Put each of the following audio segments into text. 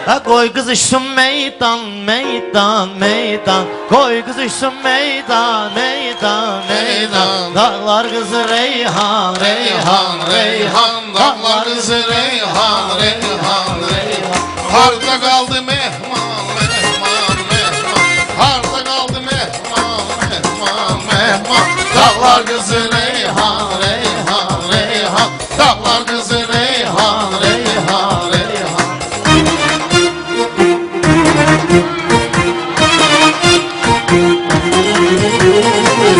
Koy kızışsın meydan, meydan, meydan. Koy kızışsın meydan, meydan, meydan. Dağlar kızı Reyhan, Reyhan, Reyhan. Dağlar kızı Reyhan, Reyhan, Reyhan. Harda kaldı mehman, mehman, mehman. Harda kaldı mehman, mehman, mehman. Dağlar kızı Reyhan, Reyhan, Reyhan. Dağlar kızı Reyhan, Reyhan, Reyhan.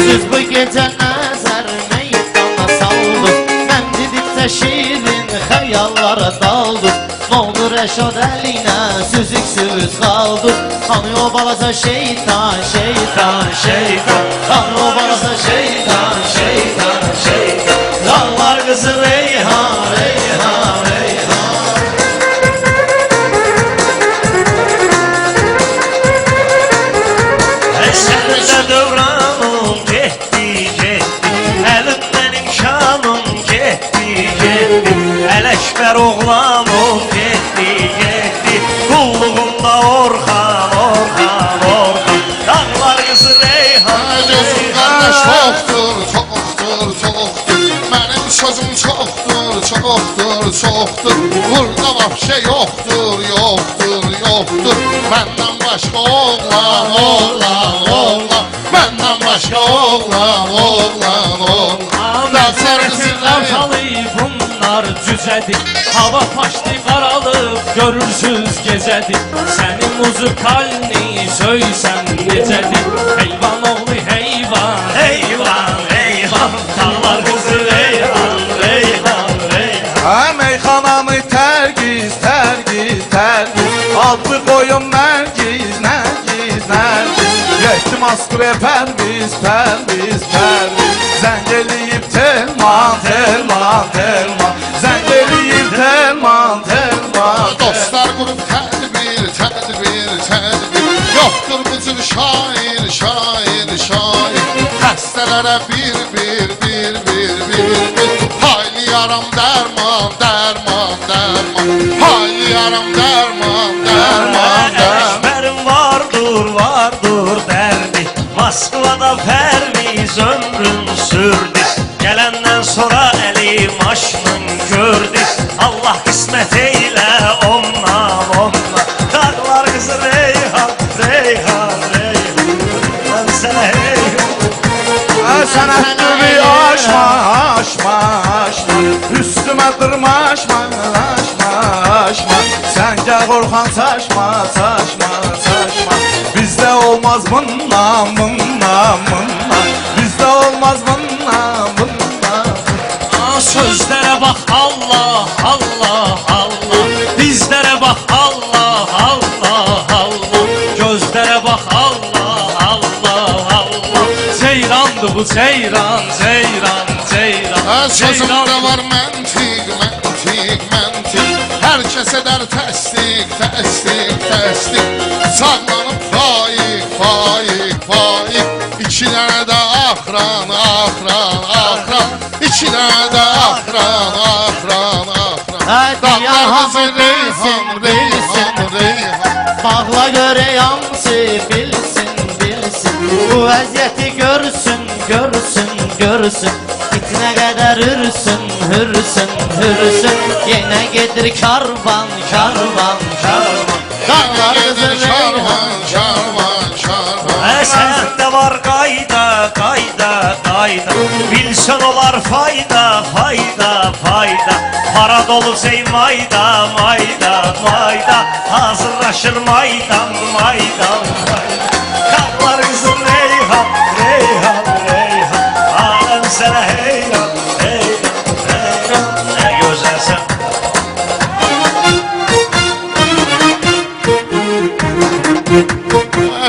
Siz bu gece nəzər meydana saldız. Mən didikdə şirin xəyallara daldız. N'oldu Rəşad əlinə süzüksüz qaldız. Hani o balaca şeytan, şeytan, şeytan. Hani o balaca şeytan, şeytan, şeytan. Dağlar kızı Reyhan, Reyhan, Reyhan. Eserdə dövranım getdi, getdi. Əlimdən imkanım getdi, getdi. Ələkbər oğlanım getdi, getdi. Qulluğumda Orxan, Orxan, Orxan. Dağlar qızı Reyhan, Gözüm qardaş çoxdur, çoxdur, çoxdur. Mənim sözüm çoxdur, çoxdur, çoxdur. Burada vahşe yoxdur, yoxdur, yoxdur. Məndən başqa oğlan, oğlan, oğlan. Məndən başqa oğlan, oğlan, oğlan. Dağlar qızı Reyhan. Bunlar cüzədir. Hava paşdı qaralıb, görürsüz gecədir. Sənin muzikalini söysəm necədir? Heyvan oğlu heyvan, heyvan, heyvan. Dağlar qızı Reyhan, Reyhan, Reyhan. Meyxanamı tərgiz, tərgiz, tərgiz. Adlı qoyun Nərgiz, Nərgiz, Nərgiz. Getdim Askıya pərviz, pərviz, pərviz. Zəng eləyib Telman, Telman, Telman. Zəng eləyib Telman, Telman. Dostlar qrup tədbir, tədbir, tədbir. Yoxdur bu cür şair, şair, şair. Xəstələrə bir, bir, bir, bir, bir, bir. Hayliyaram dərman, dərman, dərman. Hayliyaram dərman, dərman, dərman. Ələkbərim vardır, vardır dərdi. Moskvada pərviz ömrün sürdü. Gələndən sonra əli maşının gördü. Allah qismət eylə ondan, ondan. Dağlar qızı Reyhan, Reyhan, Reyhan. Mən sənə Reyhan. Sənə üstümü aşma, aşma, aşma. Üstümə dırmaşma, aşma, aşma. Sən gəl Orxan saçma, saçma, saçma. Bizdə olmaz bundan, bundan, bundan. Bizdə olmaz bundan, bundan. Sözlərə bax Allah, Allah, Allah. Bizlərə bax Allah, Allah, Allah. Gözlərə bax Allah, Allah, Allah. Ceyrandır bu ceyran, ceyran, ceyran. Sözümdə var məntiq, məntiq, məntiq. Hər kəsə dər təsdiq, təsdiq, təsdiq. Sağlanıb faiq, faiq, faiq. İki dənə də axran, axran, axran. İki dənə də axran, axran, axran. Dağlar hamı bilsin, bilsin, Reyhan. Bağla göre yansı, bilsin, bilsin. Bu vəziyyəti görsün, görsün, görsün. İtinə qədər hürsün, hürsün, hürsün. Yenə gedir karvan, karvan, karvan. Dağlar Gedir kızı şarvan, şarvan, şarvan. Səndə var qayda, qayda, qayda. Bilsən olar fayda, fayda, fayda. Para dolu mayda, mayda, mayda. Hazırlaşır maydan, maydan, maydan. Dağlar qızı Reyhan, Reyhan, Reyhan. Aləm sənə heyran, heyran, heyran. Nə gözəlsən.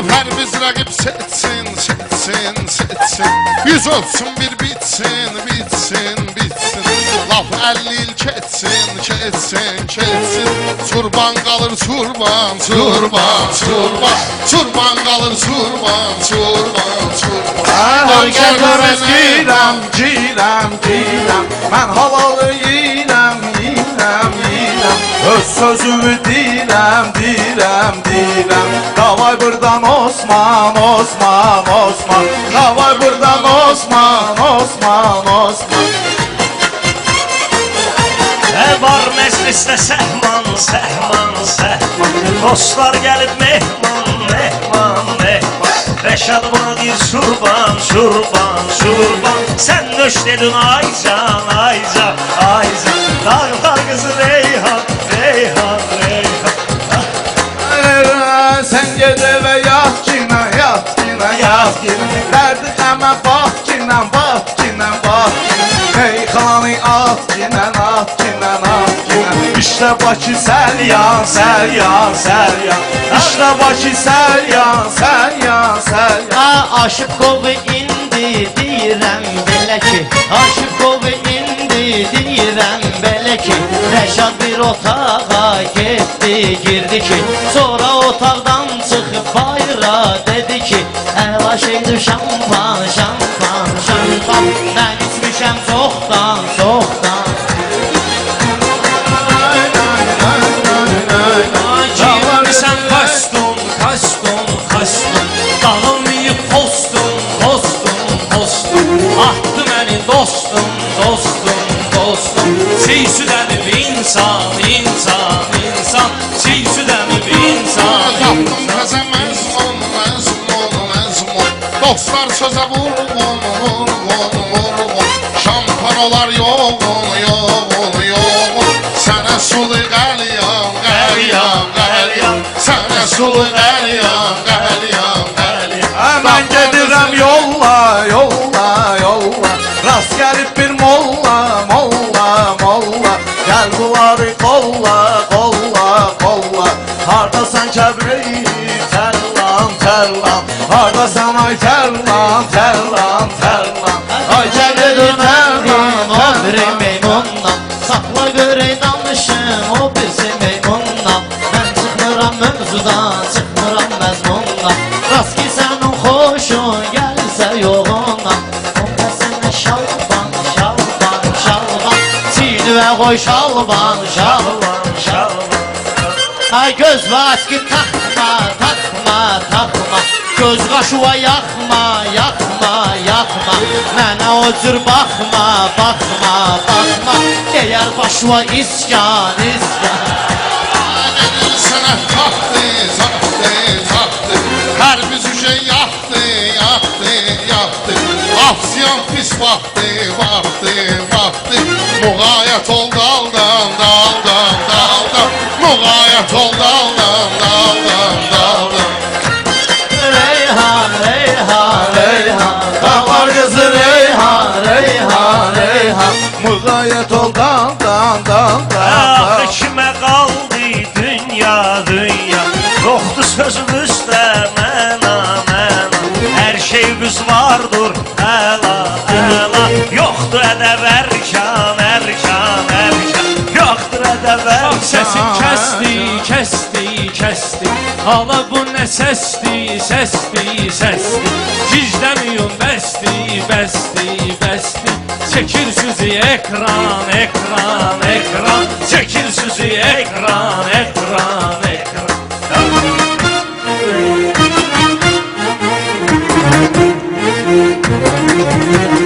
Pərviz rəqib seçsin, seçsin, seçsin. Yüz olsun bir bitsin, bitsin, bitsin. Laf 50 il keçsin, keçsin, keçsin. Çurban qalır çurban, çurban, çurban. Çurban qalır çurban, çurban, çurban. Hər gəlmez girəm, girəm, girəm. Mən halalı yiyəm, yiyəm, yiyəm. Öz sözümü deyirəm, deyirəm, deyirəm. Davay buradan Osman, Osman, Osman. Davay buradan Osman, Osman, Osman. Var məclisdə səhman, səhman, səhman. Dostlar gəlib mehman, mehman, mehman. Rəşad buna deyir şurban, şurban, şurban. Sən nöş dedin aycan, aycan, aycan. Dağlar qızı Reyhan, Reyhan, Reyhan. Sen gece ve yat yine, yat yine, yat yine. Derdi hemen bak yine, bak yine, bak yine. Hey kanı at yine, at yine, at yine. İşte Bakı Selyan, Selyan, Selyan. İşte Bakı Selyan, Selyan, Selyan. Ha, aşık oldu indi deyirəm belə ki, aşık oldu indi deyirəm belə ki. Rəşad bir otağa getdi, girdi ki, sonra otaqdan çıxıb bayra dedi ki, əla şeydir şampan, şampan, şampan. Mən içmişəm çoxdan, çoxdan. Giyinmisən kostyum, kostyum, kostyum. Dağılmayıb postum, postum, postum. Atdı məni dostum, dostum, dostum. Çiğ südənib insan, insan, insan. Çiğ südənib insan, Tapdım insan. təzə məzmun, məzmun, məzmun. Dostlar sözə vurgun, vurgun, vurgun. Şampan olar yoğun, yoğun, yoğun. Sənə sulu qəlyan, qəlyan, qəlyan. Sənə sulu qəlyan, qəlyan, qəlyan. Mən gedirəm yolla, yolla, yolla. Rast gəlib bir molla, molla, molla. Gəl bunları qolla, qolla, qolla. Hardasan kəbreyi, tərlan, tərlan. Hardasan ay tərlan, tərlan, tərlan. Ay kəbreyi tərlan, O bir tərlan. meymundan, saxla görək danışım o birisi meymundan. Mən çıxmıram mövzudan, çıxmıram məzmundan. Rast ki sənin xoşun gəlsə yoğundan. Onda sənə şalban, şalban, şalban. Çiğni və qoy şalban, şalban, şalban. Ay göz var ki takma, takma, takma. Göz qaşıva yaxma, yaxma, yaxma. Mənə o cür baxma, baxma, baxma. Deyər başıva iskan, iskan. Sənə taxtı, taxtı, taxtı. Hər bir şey yaxtı, yaxtı, yaxtı. Afsiyan pis vaxtı, vaxtı, vaxtı. Muğayət ol daldan, daldan, daldan. Muğayət ol daldan, daldan, daldan. Reyhan, Reyhan, Reyhan. Dağlar qızı Reyhan, Reyhan, Reyhan. Müğayət ol dan, dan, dan, dan. Kimə qaldı dünya, dünya. Yoxdur sözümüzdə mənə, mənə. Hər şeyimiz vardır, əla, əla. Yoxdur ədəb ərkan, ərkan, ərkan. Yoxdur ədəb Bak ərkan. sesin kesti, kesti, kesti. Hala bu ne sesti, sesti, sesti. Gizlemiyorum besti, besti, besti. Çekil sizi ekran, ekran, ekran. Çekil sizi ekran, ekran, ekran.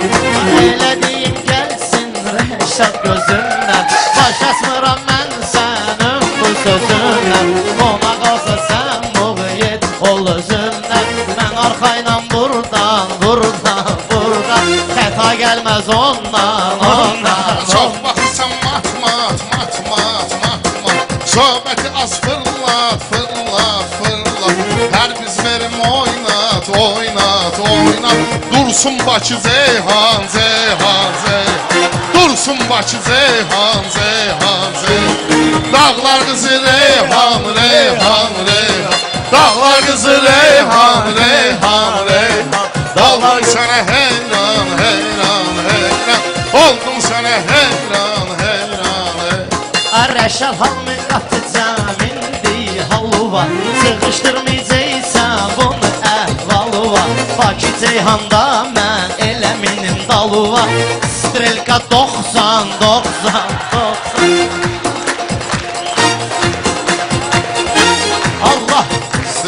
Elədiyim gəlsin Rəşad gözündən. Baş əsmıram mən sənin bu sözündən. Ona qalsa sən muğyet ol özündən. Mən arxayla buradan, buradan, buradan. Xəta gəlməz ondan, ondan, Çox ondan. baxırsan mat, mat, mat, mat, mat, mat. Söhbəti az fırlat, fırlat, fırlat. Hər biz verim oynat, oynat, oynat. Dursun Bakı Zeyhan, Zeyhan, Zeyhan. Dursun Bakı Zeyhan, Zeyhan, Zeyhan. Dağlar qızı Reyhan, Reyhan, Reyhan. Dağlar qızı Reyhan, Reyhan, Reyhan. Oldum sənə heyran, heyran, heyran. Oldum sənə heyran, heyran, heyran. Rəşad hamı qatı cəmindi halva. Sıxışdırmayacaqsan bunu əhvalı var. Bakı Ceyhanda mən elə minim dalı var. Strelka 90, 90, 90.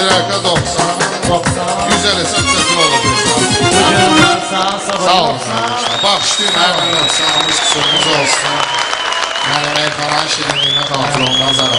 Dirəkə 90. 90. 150 çətin olacaq. Sağ olsun. Bağışlayın, hər bir nöqsanımız, kusurumuz olsun. Yəni, meyxananın şirinliyinə xatır ondan zarafat.